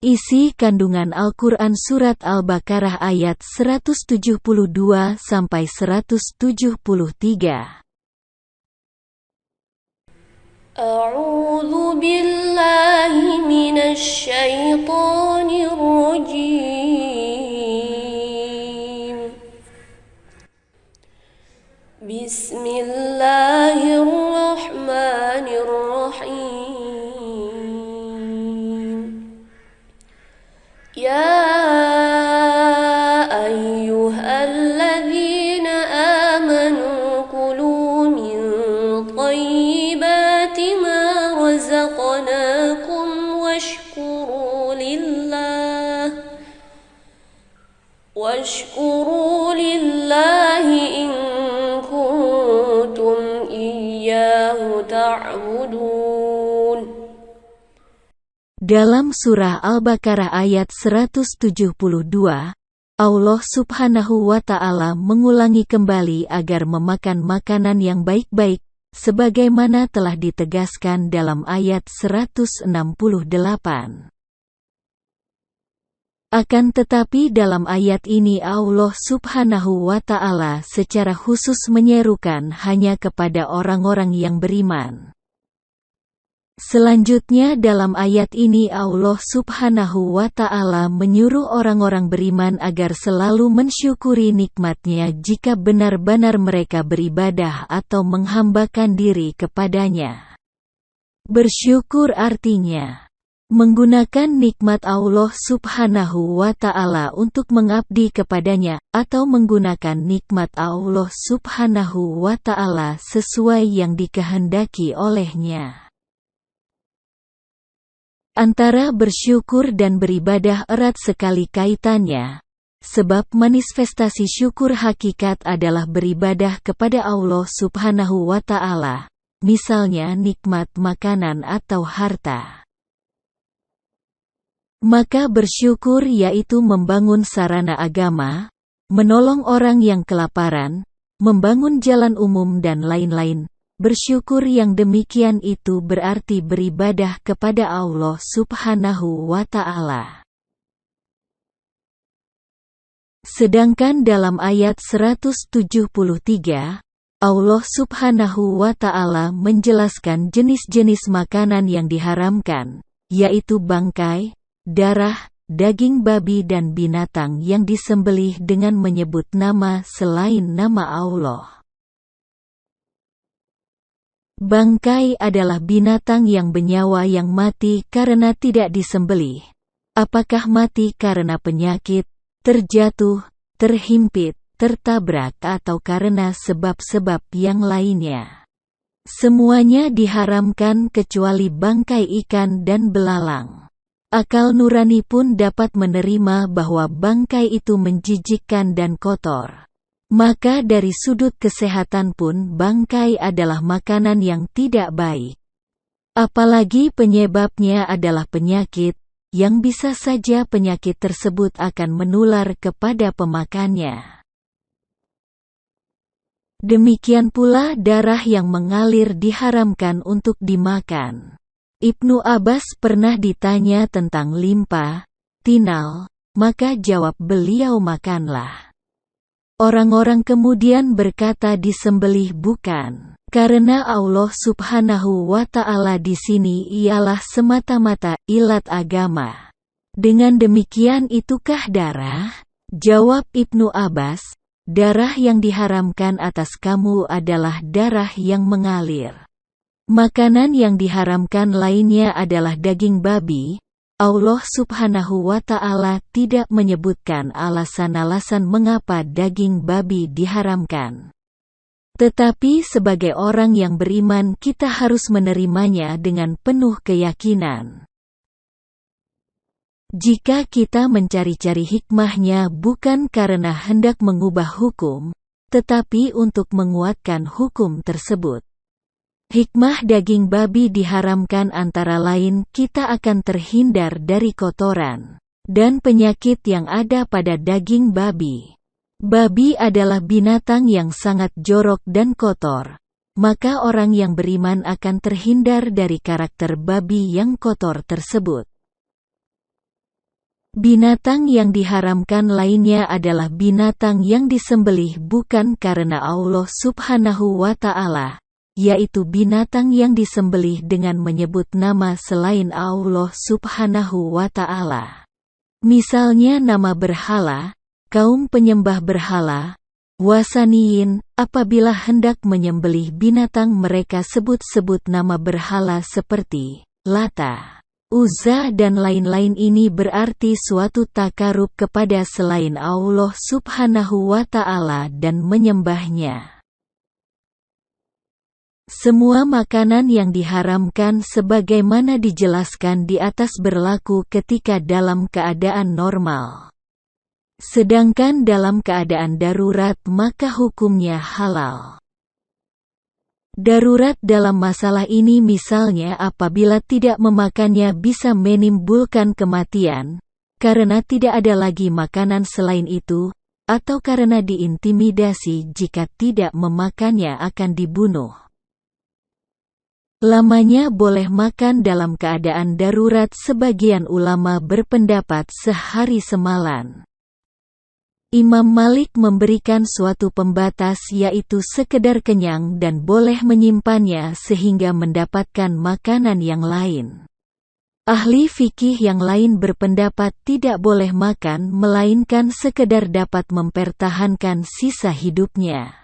Isi kandungan Al-Quran Surat Al-Baqarah ayat 172-173. A'udzu billahi minasy syaithanir rajim. Bismillahirrahmanirrahim. Ya ayyuhalladzina amanu kulu min thayyibati ma razaqnakum washkuru lillahi in kuntum iyyahu ta'budun. Dalam surah Al-Baqarah ayat 172, Allah Subhanahu wa Ta'ala mengulangi kembali agar memakan makanan yang baik-baik, sebagaimana telah ditegaskan dalam ayat 168. Akan tetapi dalam ayat ini Allah Subhanahu wa Ta'ala secara khusus menyerukan hanya kepada orang-orang yang beriman. Selanjutnya dalam ayat ini Allah Subhanahu wa Ta'ala menyuruh orang-orang beriman agar selalu mensyukuri nikmat-Nya jika benar-benar mereka beribadah atau menghambakan diri kepadanya. Bersyukur artinya menggunakan nikmat Allah Subhanahu wa Ta'ala untuk mengabdi kepadanya, atau menggunakan nikmat Allah Subhanahu wa Ta'ala sesuai yang dikehendaki olehnya. Antara bersyukur dan beribadah erat sekali kaitannya, sebab manifestasi syukur hakikat adalah beribadah kepada Allah Subhanahu wa Ta'ala, misalnya nikmat makanan atau harta. Maka bersyukur yaitu membangun sarana agama, menolong orang yang kelaparan, membangun jalan umum dan lain-lain. Bersyukur yang demikian itu berarti beribadah kepada Allah Subhanahu wa Ta'ala. Sedangkan dalam ayat 173, Allah Subhanahu wa Ta'ala menjelaskan jenis-jenis makanan yang diharamkan, yaitu bangkai, darah, daging babi dan binatang yang disembelih dengan menyebut nama selain nama Allah. Bangkai adalah binatang yang bernyawa yang mati karena tidak disembelih. Apakah mati karena penyakit, terjatuh, terhimpit, tertabrak atau karena sebab-sebab yang lainnya? Semuanya diharamkan kecuali bangkai ikan dan belalang. Akal nurani pun dapat menerima bahwa bangkai itu menjijikkan dan kotor. Maka dari sudut kesehatan pun bangkai adalah makanan yang tidak baik. Apalagi penyebabnya adalah penyakit, yang bisa saja penyakit tersebut akan menular kepada pemakannya. Demikian pula darah yang mengalir diharamkan untuk dimakan. Ibnu Abbas pernah ditanya tentang limpa, tinal, maka jawab beliau makanlah. Orang-orang kemudian berkata disembelih bukan, karena Allah Subhanahu wa Ta'ala di sini ialah semata-mata ilat agama. Dengan demikian itukah darah? Jawab Ibnu Abbas, darah yang diharamkan atas kamu adalah darah yang mengalir. Makanan yang diharamkan lainnya adalah daging babi. Allah Subhanahu wa Ta'ala tidak menyebutkan alasan-alasan mengapa daging babi diharamkan. Tetapi sebagai orang yang beriman kita harus menerimanya dengan penuh keyakinan. Jika kita mencari-cari hikmahnya bukan karena hendak mengubah hukum, tetapi untuk menguatkan hukum tersebut. Hikmah daging babi diharamkan antara lain kita akan terhindar dari kotoran dan penyakit yang ada pada daging babi. Babi adalah binatang yang sangat jorok dan kotor, maka orang yang beriman akan terhindar dari karakter babi yang kotor tersebut. Binatang yang diharamkan lainnya adalah binatang yang disembelih bukan karena Allah Subhanahu wa Ta'ala, yaitu binatang yang disembelih dengan menyebut nama selain Allah Subhanahu wa Ta'ala. Misalnya nama berhala, kaum penyembah berhala, wasaniyin, apabila hendak menyembelih binatang mereka sebut-sebut nama berhala seperti Lata, Uzza dan lain-lain. Ini berarti suatu takarub kepada selain Allah Subhanahu wa Ta'ala dan menyembahnya. Semua makanan yang diharamkan sebagaimana dijelaskan di atas berlaku ketika dalam keadaan normal. Sedangkan dalam keadaan darurat maka hukumnya halal. Darurat dalam masalah ini misalnya apabila tidak memakannya bisa menimbulkan kematian, karena tidak ada lagi makanan selain itu, atau karena diintimidasi jika tidak memakannya akan dibunuh. Lamanya boleh makan dalam keadaan darurat. Sebagian ulama berpendapat sehari semalan. Imam Malik memberikan suatu pembatas yaitu sekedar kenyang dan boleh menyimpannya sehingga mendapatkan makanan yang lain. Ahli fikih yang lain berpendapat tidak boleh makan melainkan sekedar dapat mempertahankan sisa hidupnya.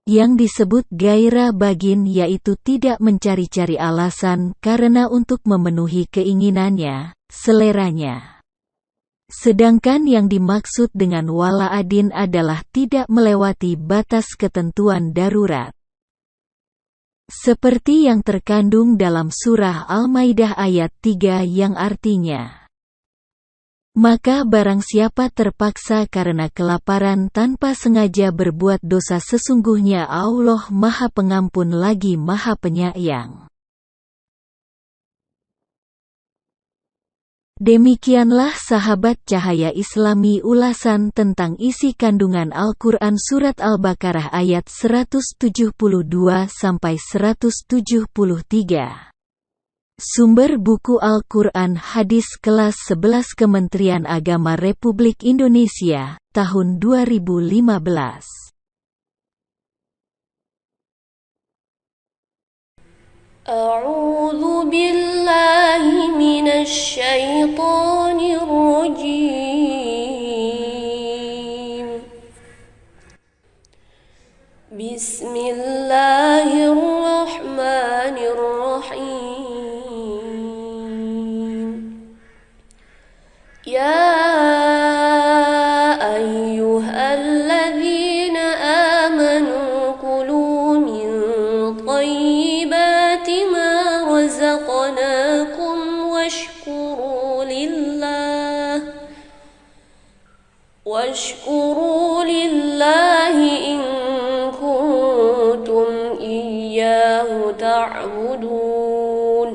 Yang disebut gairah bagin yaitu tidak mencari-cari alasan karena untuk memenuhi keinginannya, seleranya. Sedangkan yang dimaksud dengan wala'adin adalah tidak melewati batas ketentuan darurat. Seperti yang terkandung dalam surah Al-Maidah ayat 3 yang artinya, maka barang siapa terpaksa karena kelaparan tanpa sengaja berbuat dosa sesungguhnya Allah Maha Pengampun lagi Maha Penyayang. Demikianlah sahabat cahaya Islami ulasan tentang isi kandungan Al-Quran Surat Al-Baqarah ayat 172-173. Sumber buku Al-Quran Hadis kelas 11 Kementerian Agama Republik Indonesia, tahun 2015. أعوذ بالله من الشيطان الرجيم بسم الله الرحمن الرحيم يا أيها الذين آمنوا كلوا من طيبات ما رزقناكم واشكروا لله إن كنتم إياه تعبدون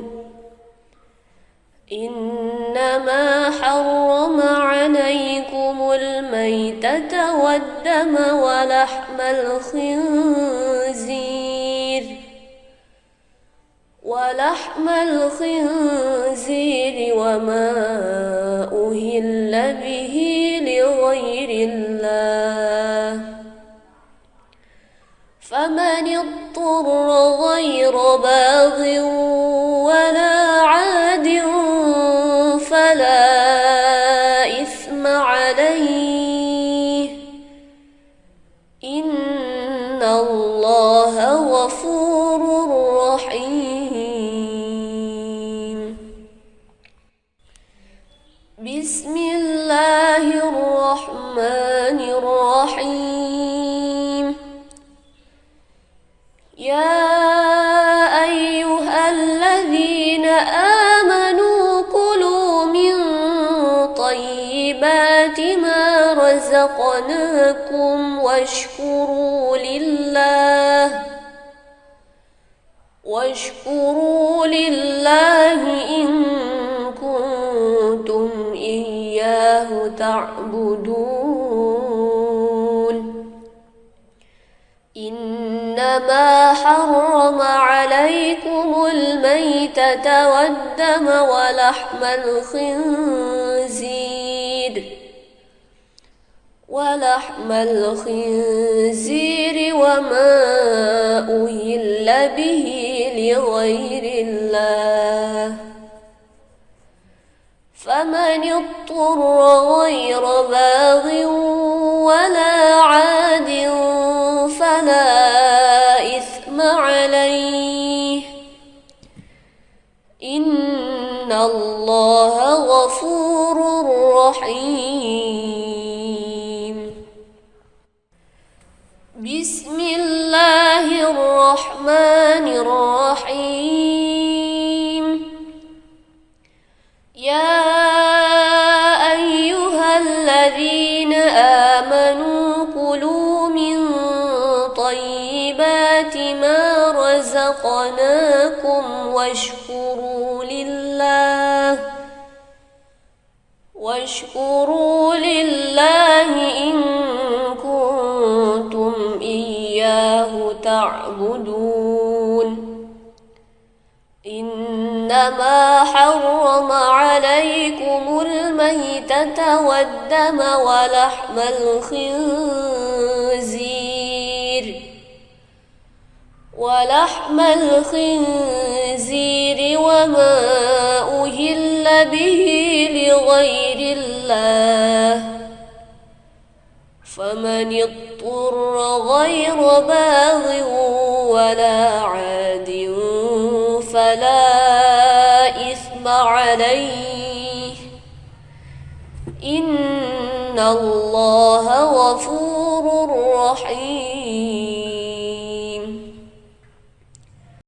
إنما حرم عليكم الميتة والدم ولحم الخنزير وما أهل به لغير الله فمن اضطر غير باغ ولا عاد فلا إثم عليه إن الله غفور رحيم بسم الله الرحمن الرحيم يا أيها الذين آمنوا كلوا من طيبات ما رزقناكم واشكروا لله إن كنتم إياه تعبدون إنما حرم عليكم الميتة الميتة والدم ولحم الخنزير وما أهل به لغير الله فمن اضطر غير باغ ولا عاد فلا إثم عليه إن الله غفور رحيم. بسم الله الرحمن الرحيم. يا أيها الذين آمنوا كلوا من طيبات ما رزقناكم واشكروا لله إن كنتم إياه تعبدون. إنما حرم عليكم الميتة والدم ولحم الخنزير وما أهل به لغير الله فمن اضطر غير باغ ولا عاد فلا إثم عليه إن الله غفور رحيم.